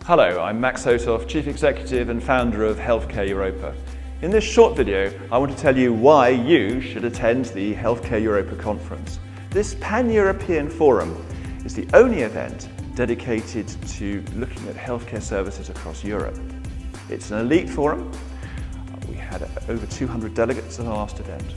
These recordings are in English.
Hello, I'm Max Hotoff, Chief Executive and founder of Healthcare Europa. In this short video, I want to tell you why you should attend the Healthcare Europa conference. This pan-European forum is the only event dedicated to looking at healthcare services across Europe. It's an elite forum. We had over 200 delegates at our last event.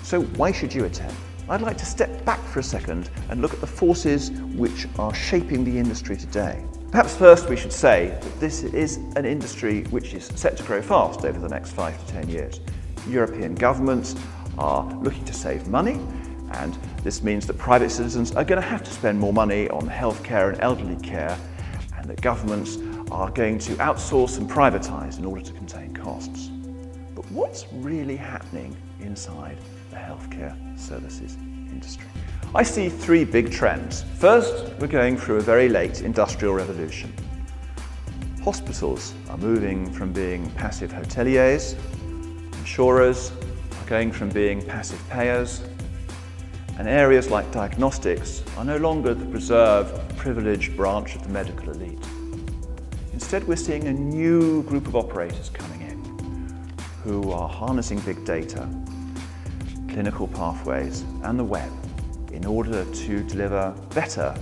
So why should you attend? I'd like to step back for a second and look at the forces which are shaping the industry today. Perhaps first we should say that this is an industry which is set to grow fast over the next 5 to 10 years. European governments are looking to save money, and this means that private citizens are going to have to spend more money on healthcare and elderly care, and that governments are going to outsource and privatise in order to contain costs. But what's really happening inside the healthcare services industry? I see three big trends. First, we're going through a very late industrial revolution. Hospitals are moving from being passive hoteliers, insurers are going from being passive payers, and areas like diagnostics are no longer the preserved, privileged branch of the medical elite. Instead, we're seeing a new group of operators coming in who are harnessing big data, clinical pathways and the web in order to deliver better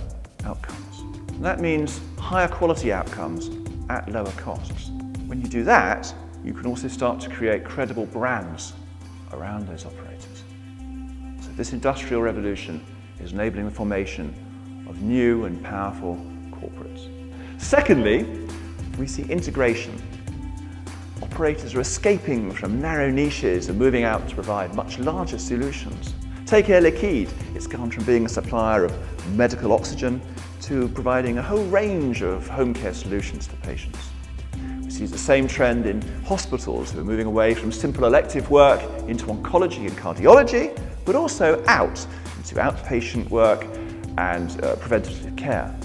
outcomes. And that means higher quality outcomes at lower costs. When you do that, you can also start to create credible brands around those operators. So this industrial revolution is enabling the formation of new and powerful corporates. Secondly, we see integration. Operators are escaping from narrow niches and moving out to provide much larger solutions. Take Air Liquide. It's gone from being a supplier of medical oxygen to providing a whole range of home care solutions to patients. We see the same trend in hospitals who are moving away from simple elective work into oncology and cardiology, but also out into outpatient work and preventative care.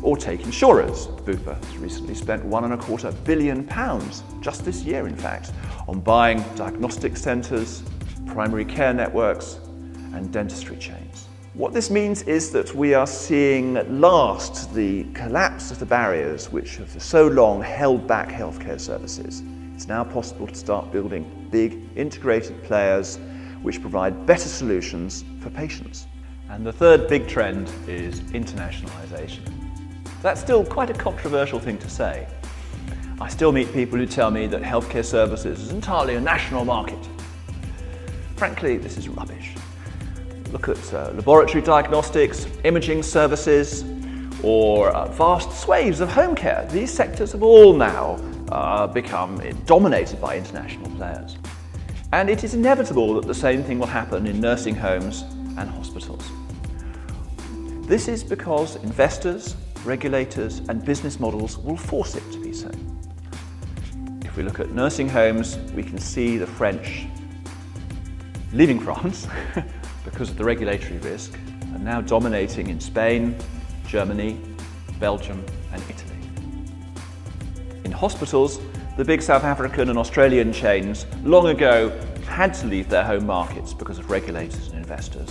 Or take insurers. Bupa has recently spent £1.25 billion, just this year in fact, on buying diagnostic centres, primary care networks and dentistry chains. What this means is that we are seeing at last the collapse of the barriers which have for so long held back healthcare services. It's now possible to start building big integrated players which provide better solutions for patients. And the third big trend is internationalisation. That's still quite a controversial thing to say. I still meet people who tell me that healthcare services is entirely a national market. Frankly, this is rubbish. Look at laboratory diagnostics, imaging services, or vast swathes of home care. These sectors have all now become dominated by international players. And it is inevitable that the same thing will happen in nursing homes and hospitals. This is because investors, regulators and business models will force it to be so. If we look at nursing homes, we can see the French leaving France because of the regulatory risk and now dominating in Spain, Germany, Belgium and Italy. In hospitals, the big South African and Australian chains long ago had to leave their home markets because of regulators and investors.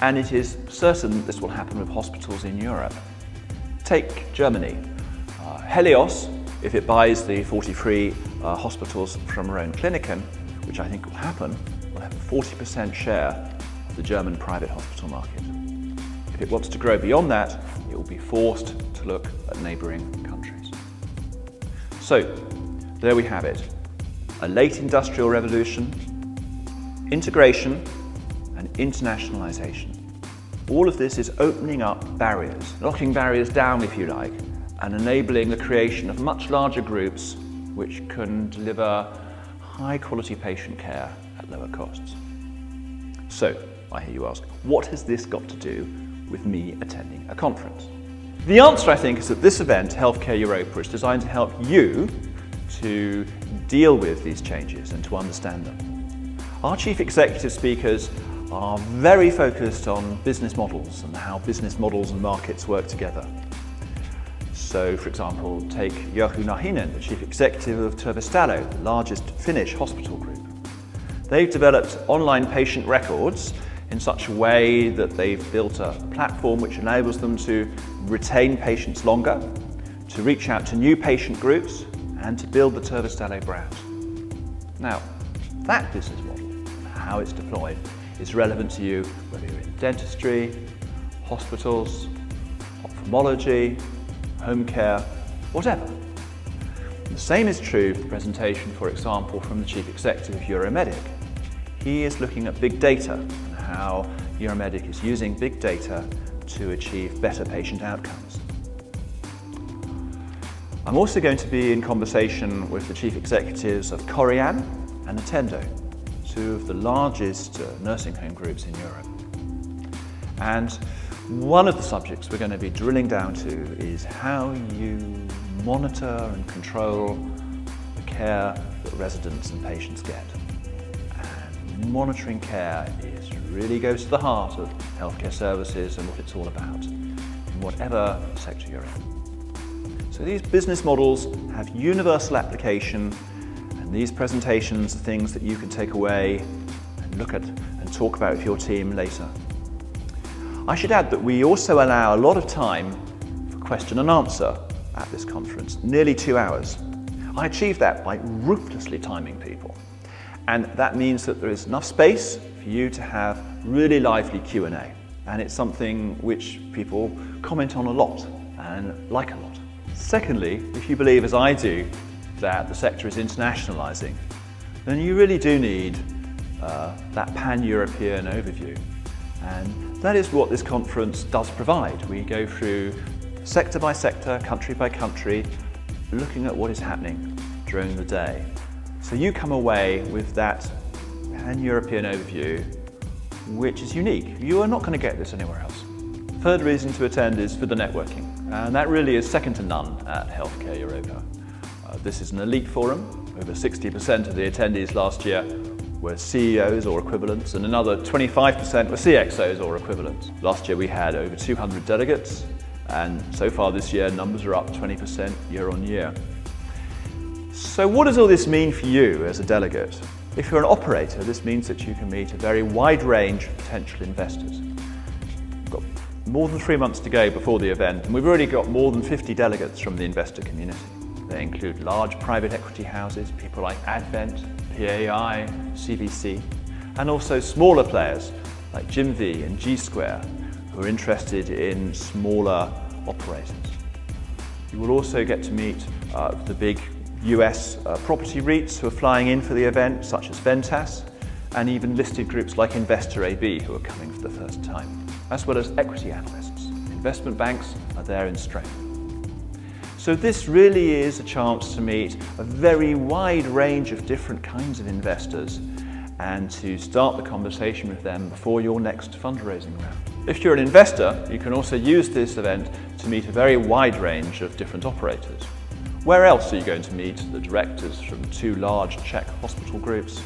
And it is certain that this will happen with hospitals in Europe. Take Germany. Helios, if it buys the 43 hospitals from Rohn Kliniken, which I think will happen, will have a 40% share of the German private hospital market. If it wants to grow beyond that, it will be forced to look at neighbouring countries. So, there we have it. A late industrial revolution, integration and internationalisation. All of this is opening up barriers, knocking barriers down if you like, and enabling the creation of much larger groups which can deliver high quality patient care at lower costs. So, I hear you ask, what has this got to do with me attending a conference? The answer, I think, is that this event, Healthcare Europa, is designed to help you to deal with these changes and to understand them. Our chief executive speakers are very focused on business models and how business models and markets work together. So, for example, take Jouko Nahinen, the chief executive of Terveystalo, the largest Finnish hospital group. They've developed online patient records in such a way that they've built a platform which enables them to retain patients longer, to reach out to new patient groups, and to build the Terveystalo brand. Now, that business model, how it's deployed, is relevant to you whether you're in dentistry, hospitals, ophthalmology, home care, whatever. The same is true for the presentation, for example, from the Chief Executive of Euromedic. He is looking at big data and how Euromedic is using big data to achieve better patient outcomes. I'm also going to be in conversation with the Chief Executives of Corian and Attendo, two of the largest nursing home groups in Europe. And one of the subjects we're going to be drilling down to is how you monitor and control the care that residents and patients get. And monitoring care really goes to the heart of healthcare services and what it's all about, in whatever sector you're in. So these business models have universal application, and these presentations are things that you can take away and look at and talk about with your team later. I should add that we also allow a lot of time for question and answer at this conference, nearly 2 hours. I achieve that by ruthlessly timing people. And that means that there is enough space for you to have really lively Q&A. And it's something which people comment on a lot and like a lot. Secondly, if you believe, as I do, that the sector is internationalizing, then you really do need that pan-European overview. And that is what this conference does provide. We go through sector by sector, country by country, looking at what is happening during the day. So you come away with that pan-European overview, which is unique. You are not going to get this anywhere else. Third reason to attend is for the networking, and that really is second to none at Healthcare Europa. This is an elite forum. Over 60% of the attendees last year were CEOs or equivalents, and another 25% were CXOs or equivalents. Last year we had over 200 delegates, and so far this year numbers are up 20% year on year. So what does all this mean for you as a delegate? If you're an operator, this means that you can meet a very wide range of potential investors. We've got more than 3 months to go before the event, and we've already got more than 50 delegates from the investor community. They include large private equity houses, people like Advent, PAI, CVC, and also smaller players like Jimv and G-Square, who are interested in smaller operators. You will also get to meet the big US property REITs who are flying in for the event, such as Ventas, and even listed groups like Investor AB, who are coming for the first time, as well as equity analysts. Investment banks are there in strength. So this really is a chance to meet a very wide range of different kinds of investors and to start the conversation with them before your next fundraising round. If you're an investor, you can also use this event to meet a very wide range of different operators. Where else are you going to meet the directors from 2 large Czech hospital groups,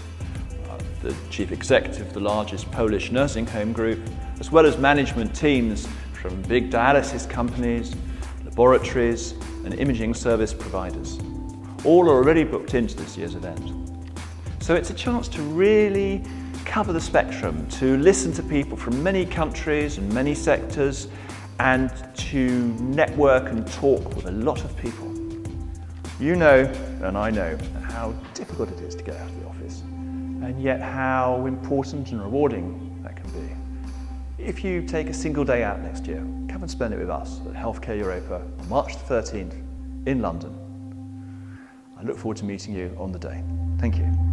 the chief executive of the largest Polish nursing home group, as well as management teams from big dialysis companies, laboratories, and imaging service providers. All are already booked into this year's event. So it's a chance to really cover the spectrum, to listen to people from many countries and many sectors, and to network and talk with a lot of people. You know, and I know, how difficult it is to get out of the office, and yet how important and rewarding that can be. If you take a single day out next year, come and spend it with us at Healthcare Europa on March the 13th in London. I look forward to meeting you on the day. Thank you.